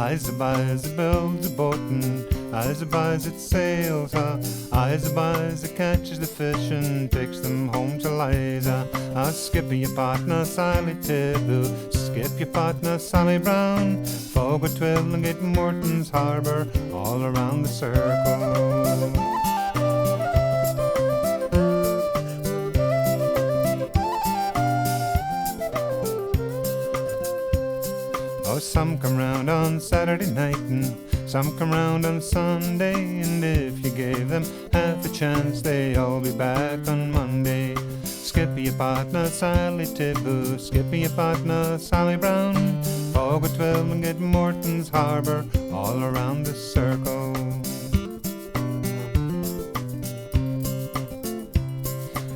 Eyes builds a boat and eyes it sails. Eyes it catches the fish and takes them home to Liza. Skip your partner Sally Tibble, skip your partner Sally Brown. Forward twill and get Morton's Harbour all around the circle. Oh, some come round on Saturday night and some come round on Sunday, and if you gave them half a chance, they all be back on Monday. Skip your partner Sally Tibble, skip your partner Sally Brown. Forward twill and get Morton's Harbour all around the circle.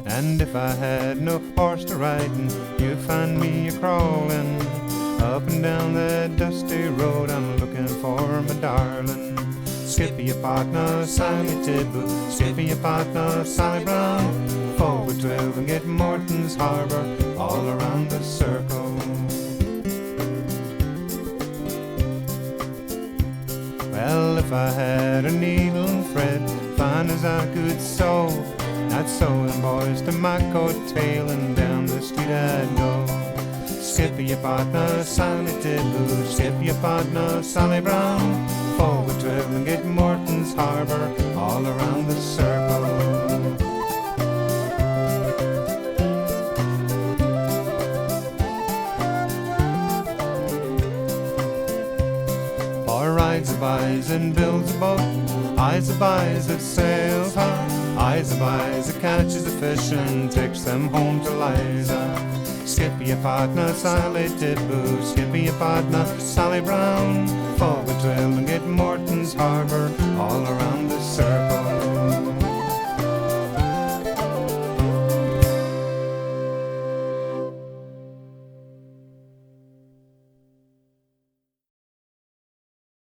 And if I had no horse to ride, you'd find me a-crawling up and down that dusty road. I'm looking for my darling. Skip your partner Sally Tibble, skip your partner Sally Brown. Forward 12 and get Morton's Harbour all around the circle. Well, if I had a needle and thread fine as I could sew, I'd sew them boys to my coat tail, and down the street I'd go. Skip your partner Sally Tibble, skip your partner Sally Brown. Forward 12 and get Morton's Harbour all around the circle. For rides a buys and builds a boat, eyes a buys that sails high, eyes a buys that catches the fish and takes them home to Liza. Skip your partner Sally Tibble, skip your partner Sally Brown. Forward 12 and get Morton's Harbour all around